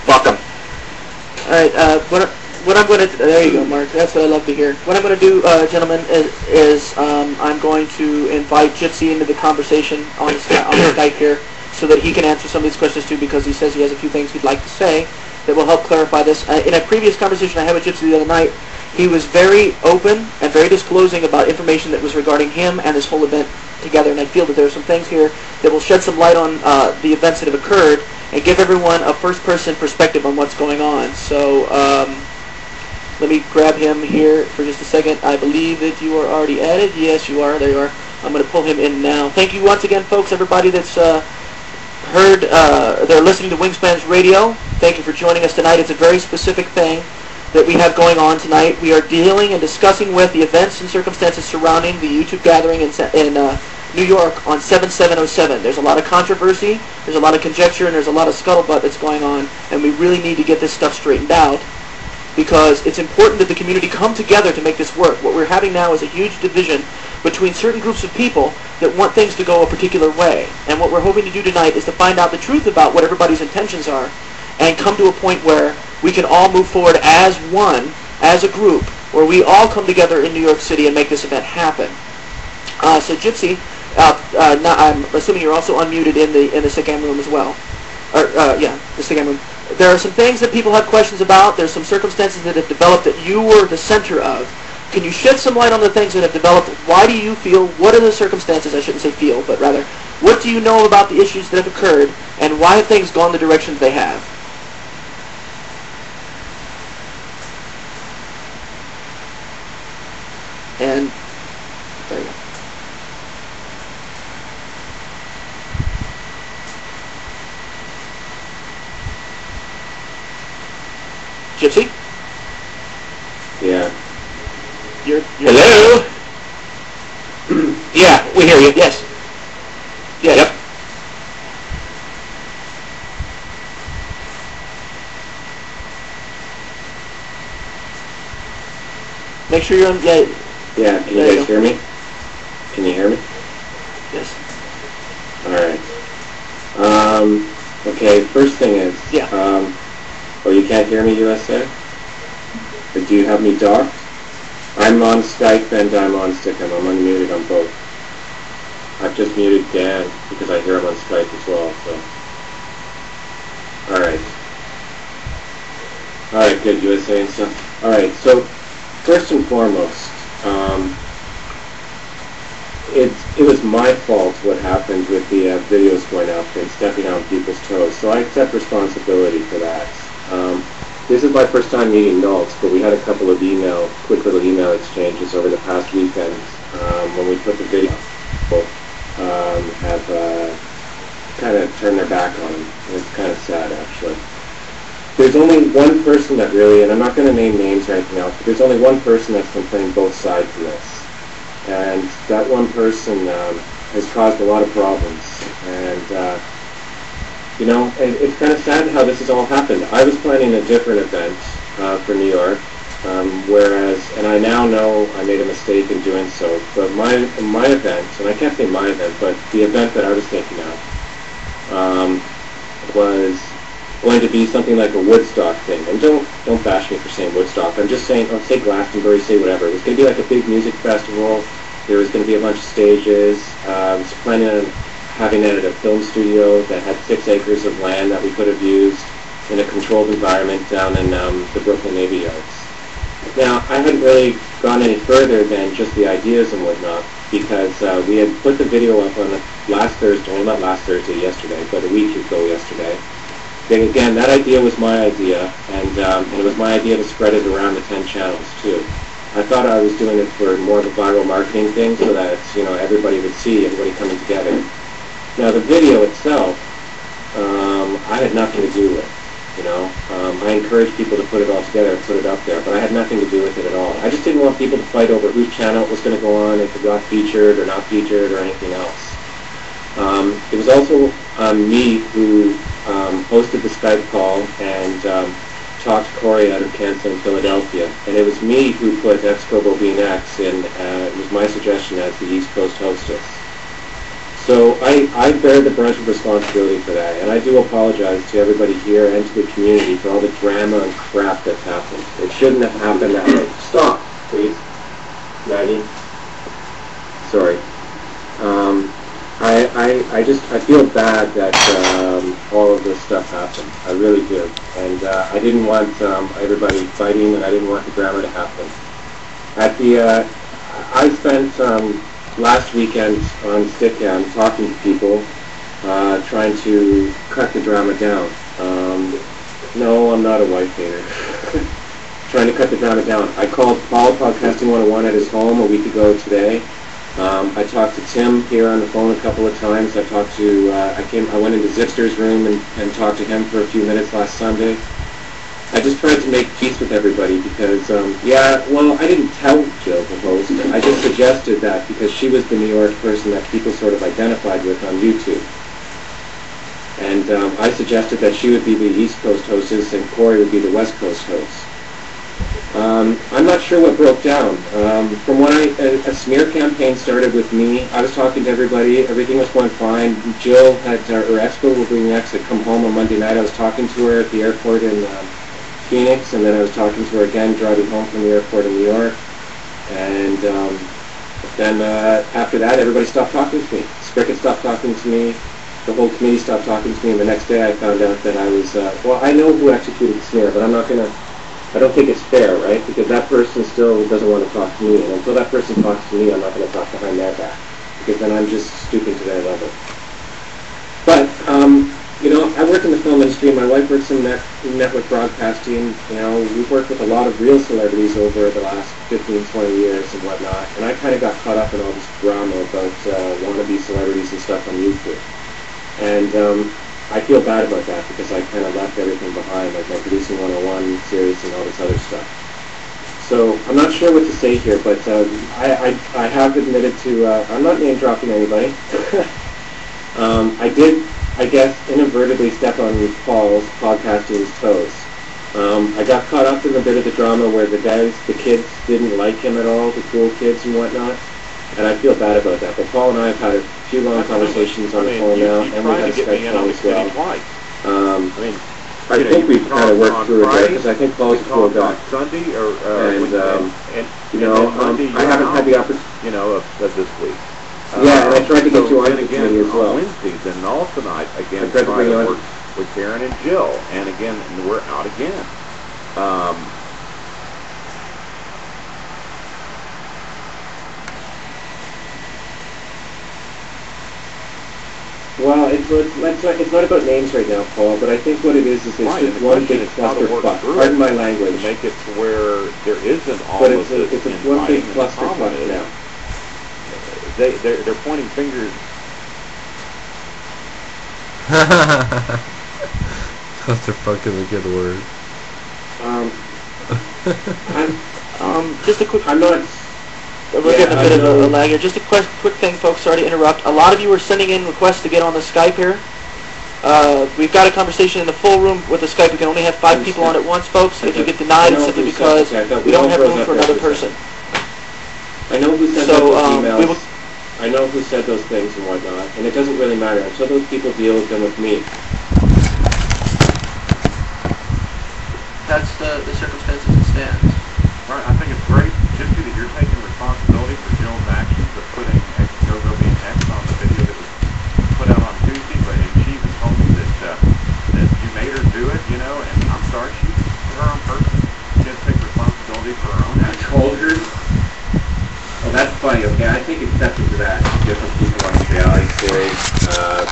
Fuck them. All right. What I'm going to there you go, Mark. That's what I love to hear. What I'm going to do, gentlemen, is I'm going to invite Gypsy into the conversation on the Skype here, so that he can answer some of these questions too, because he says he has a few things he'd like to say that will help clarify this. In a previous conversation I had with Gypsy the other night, he was very open and very disclosing about information that was regarding him and this whole event together, and I feel that there are some things here that will shed some light on the events that have occurred and give everyone a first-person perspective on what's going on. So let me grab him here for just a second. I believe that you are already added. Yes, you are. There you are. I'm going to pull him in now. Thank you once again, folks, everybody that's heard, they're listening to Wingsspanradio. Thank you for joining us tonight. It's a very specific thing that we have going on tonight. We are dealing and discussing with the events and circumstances surrounding the YouTube gathering in New York on 7707. There's a lot of controversy, there's a lot of conjecture, and there's a lot of scuttlebutt that's going on, and we really need to get this stuff straightened out, because it's important that the community come together to make this work. What we're having now is a huge division between certain groups of people that want things to go a particular way. And what we're hoping to do tonight is to find out the truth about what everybody's intentions are and come to a point where we can all move forward as one, as a group, where we all come together in New York City and make this event happen. So Gypsy, now I'm assuming you're also unmuted in the Stickam room as well. Yeah, the Stickam room. There are some things that people have questions about. There's some circumstances that have developed that you were the center of. Can you shed some light on the things that have developed? Why do you feel, what are the circumstances, I shouldn't say feel, but rather, what do you know about the issues that have occurred, and why have things gone the directions they have? And, there you go. Gypsy? Yeah. You're Hello? Yeah, we hear you. Yes. Yes. Yep. Make sure you're on. Yeah. Yeah, can you guys hear me? Can you hear me? Yes. Alright. Okay, first thing is, Yeah. Oh, you can't hear me, USA? Or do you have me docked? I'm on Skype and I'm on Stickam. I'm unmuted on both. I've just muted Dan because I hear him on Skype as well, so. Alright, good, USA and stuff. Alright, so, first and foremost, it was my fault what happened with the videos going up and stepping on people's toes, so I accept responsibility for that. This is my first time meeting Nalts, but we had a couple of quick little email exchanges over the past weekend when we put the video up. Have kind of turned their back on him. It's kind of sad, actually. There's only one person that really, and I'm not going to name names or anything else, but there's only one person that's been playing both sides of this. And that one person has caused a lot of problems. And, you know, it's kind of sad how this has all happened. I was planning a different event for New York, whereas, and I now know I made a mistake in doing so, but my event, and I can't say my event, but the event that I was thinking of was going to be something like a Woodstock thing. And don't bash me for saying Woodstock. I'm just saying, say Glastonbury, say whatever. It was going to be like a big music festival. There was going to be a bunch of stages. I was planning on having it at a film studio that had 6 acres of land that we could have used in a controlled environment down in the Brooklyn Navy Yards. Now, I hadn't really gone any further than just the ideas and whatnot, because we had put the video up on last Thursday, well, not last Thursday, yesterday, but a week ago yesterday. Then again, that idea was my idea, and it was my idea to spread it around the 10 channels, too. I thought I was doing it for more of a viral marketing thing, so that, you know, everybody would see everybody coming together. Now, the video itself, I had nothing to do with. You know, I encouraged people to put it all together and put it up there, but I had nothing to do with it at all. I just didn't want people to fight over whose channel it was going to go on, if it got featured or not featured or anything else. It was also me who hosted the Skype call and talked to Corey out of Kansas and Philadelphia, and it was me who put X-Bobine X in, it was my suggestion as the East Coast hostess. So I bear the brunt of responsibility for that, and I do apologize to everybody here and to the community for all the drama and crap that's happened. It shouldn't have happened that way. Stop, please. Maggie. Sorry. I feel bad that all of this stuff happened. I really do. And I didn't want everybody fighting, and I didn't want the drama to happen. I spent last weekend on Stickam talking to people, trying to cut the drama down. No, I'm not a wife hater. Trying to cut the drama down. I called Paul, Podcasting 101, at his home a week ago today. I talked to Tim here on the phone a couple of times. I went into Zipster's room and talked to him for a few minutes last Sunday. I just tried to make peace with everybody because, I didn't tell Jill to host. I just suggested that because she was the New York person that people sort of identified with on YouTube. And I suggested that she would be the East Coast hostess and Corey would be the West Coast host. I'm not sure what broke down. From when a smear campaign started with me, I was talking to everybody. Everything was going fine. Jill her Expo will be next, had come home on Monday night. I was talking to her at the airport in Phoenix, and then I was talking to her again driving home from the airport in New York. And then after that, everybody stopped talking to me. Spricket stopped talking to me. The whole committee stopped talking to me. And the next day I found out that I was, I know who executed the smear, but I don't think it's fair, right? Because that person still doesn't want to talk to me. And until that person talks to me, I'm not going to talk behind their back. Because then I'm just stooping to their level. But, I work in the film industry. My wife works in network broadcasting. We've worked with a lot of real celebrities over the last 15, 20 years and whatnot. And I kind of got caught up in all this drama about wannabe celebrities and stuff on YouTube. And I feel bad about that because I kind of left everything behind, like my Producing 101 series and all this other stuff. So I'm not sure what to say here, but I have admitted to, I'm not name dropping anybody. I did, I guess, inadvertently step on Paul's podcasting's toes. I got caught up in a bit of the drama where the kids didn't like him at all, the cool kids and whatnot, and I feel bad about that. But Paul and I have had a few long conversations on the phone now, and we've had a Skype phone as well. I think we've kind of worked through it there, because I think Paul's a cool guy. Sunday I haven't had the opportunity. Of this week. Yeah, and I tried to get you on the committee as well. On Wednesdays and Nalts tonight, again, trying to work with Karen and Jill, and again, we're out again. Well, it's not about names right now, Paul, but I think what it is it's just one big clusterfuck. Pardon my language. To make it to where there isn't all but of this it's one big clusterfuck now. They're pointing fingers. Clusterfuck is a good word. Just a quick. I'm not. We're getting a bit of a lag here. Just a quick thing, folks. Sorry to interrupt. A lot of you are sending in requests to get on the Skype here. We've got a conversation in the full room with the Skype. We can only have 5 people on at once, folks. If you get denied, it's simply because we don't have room for another person. I know who sent those emails. I know who said those things and whatnot, and it doesn't really matter until those people deal with them with me. That's the circumstances it stands. Right, I think it's great, Gypsy, that you're taking responsibility for Jill's actions of putting Go being X on the video that was put out on Tuesday, but she even told me that you made her do it, and I'm sorry, she's her own person. She has to take responsibility for her own actions. I told her. Oh, that's funny. Okay, I take exception to that. Different people on this reality series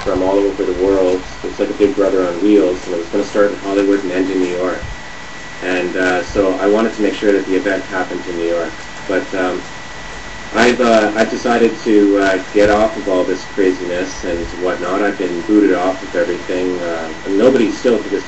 from all over the world. It's like a Big Brother on wheels, and it was going to start in Hollywood and end in New York. And so I wanted to make sure that the event happened in New York. But I've decided to get off of all this craziness and whatnot. I've been booted off of everything, and nobody still to this day